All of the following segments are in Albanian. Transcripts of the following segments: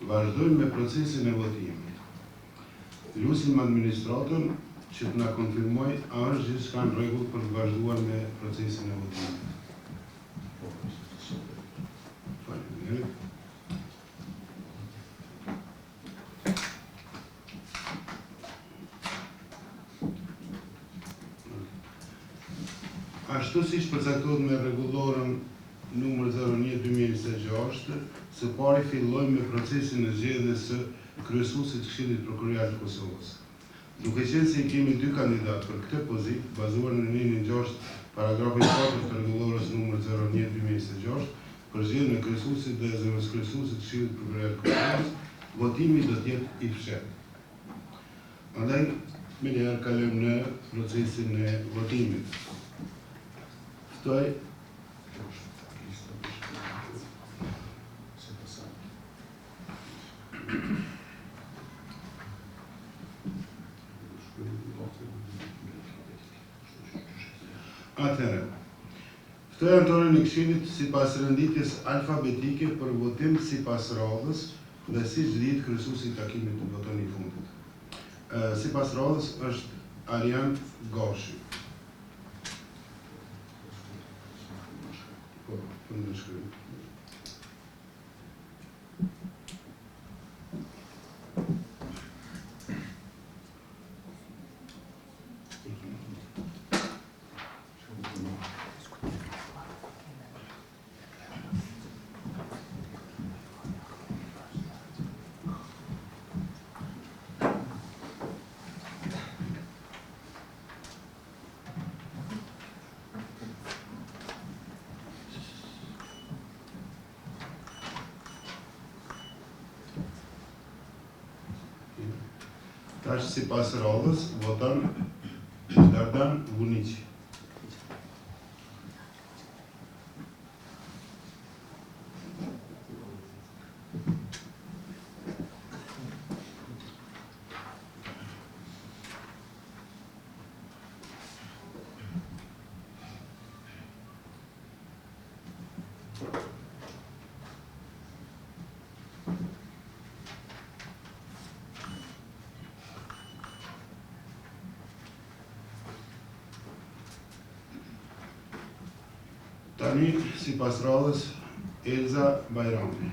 Vazhdojmë me procesin e votimit. Lusim administratorën që të na konfirmoj a është gjithçka në rregull për të vazhduar me procesin e votimit. Faleminderit. Ashtu siç përcaktohet me rregullorën numër 01/2026, së pari fillojmë me procesin e zgjedhjes së kryesuesit të Këshillit Prokurorar të Kosovës. Duke qenë se kemi 2 kandidatë për këtë pozitë, bazuar në linjën 6 paragrafin 4 të rregullorës numër 01/2026, për zgjedhjen e kryesuesit dhe zëvendëskryesuesit të Këshillit Prokurorar të Kosovës, votimi do të jetë i fshehtë. Andaj, me njëherë kalojmë në procesin e votimit. Ftoj Atëherë, ftoj anëtarën e Këshillit sipas renditjes alfabetike për votim sipas radhës dhe siç dihet kryesuesi i takimit të voton i fundit. Sipas radhës është Arian Gashi. Tash sipas radhës voton Dardan Vunici. Tani, sipas radhës, Elza Bajrami.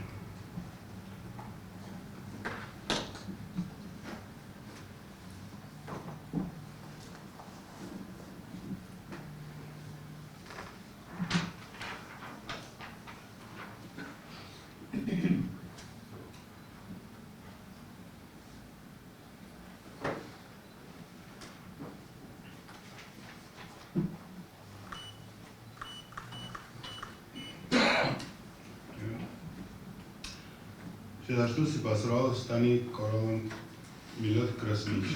Gjithashtu sipas radhës tani ka rënë Milot Krasniqi.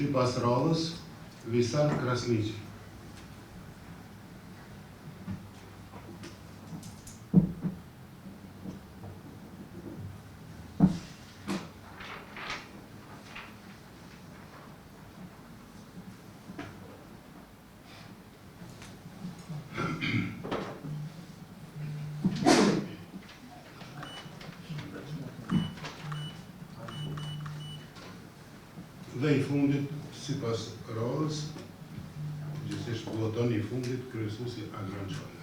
Sipas radhës, Visar Krasniqi. Dhe i fundit, sipas radhës, gjithsesi voton i fundit kryesuesi Agran Çolli.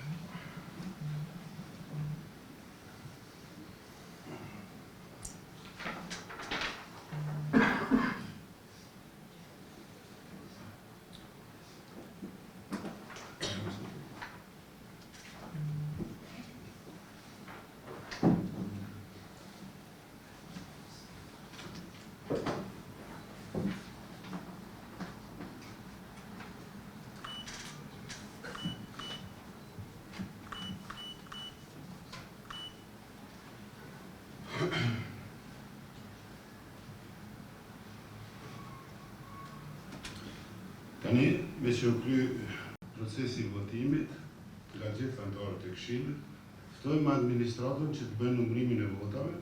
Tani, me që u kry procesi i votimit nga gjithë anëtarët e Këshillit, ftojmë administratën që të bëjnë numërimin e votave.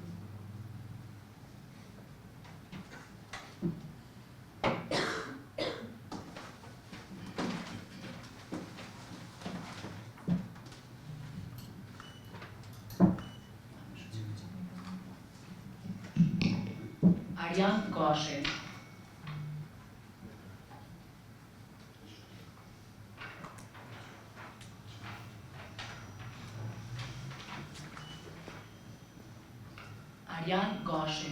Arjan Gashi. Arjan Gashi.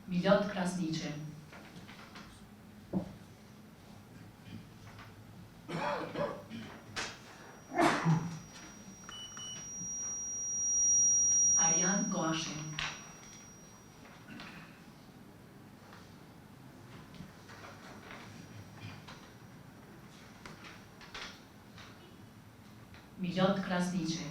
Milot Krasniqi. Arjan Gashi. Milot Krasniqi.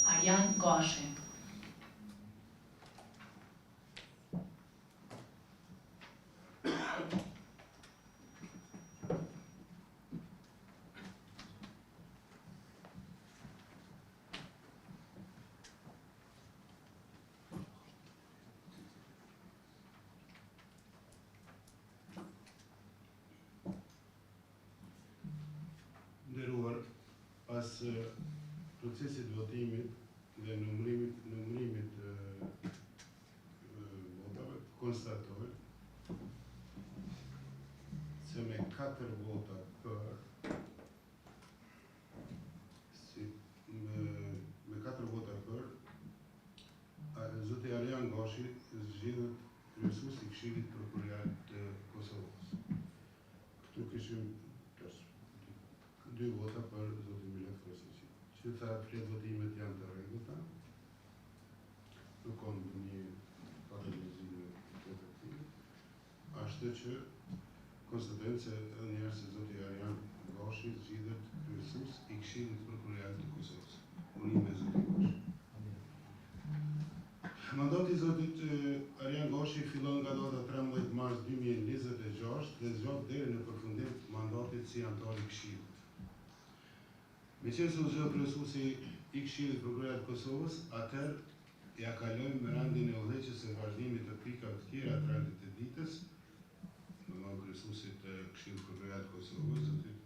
Arjan Gashi. Nderuar, pas procesit votimit dhe numërimit votave, konstatoj se me 4 vota për zoti Arjan Gashi zgjedhet kryesues i Këshillit Prokuroral të Kosovës. Këtu kishim 2 vota për zotin Milot Krasniqi. Që tha flet votimet janë të rregullta. Nuk ka ndonjë patologji të tillë. Ashtu që konstatojmë se edhe një herë se zoti Arjan Gashi zgjedhet kryesues i Këshillit Prokuroral të Kosovës. Unim me zotin Gashi. Mandati i zotit Arjan Gashi fillon nga data 13 mars 2026 dhe zgjat deri në përfundim të mandatit si anëtar i Këshillit. Me qenë se u zgjodh kryesuesi i Këshillit Prokuroral të Kosovës, atëherë ja kalojmë me rendin e udhëheqës së vazhdimit të pikave të tjera të rendit të ditës, domethënë kryesuesit të Këshillit Prokuroral të Kosovës, zotit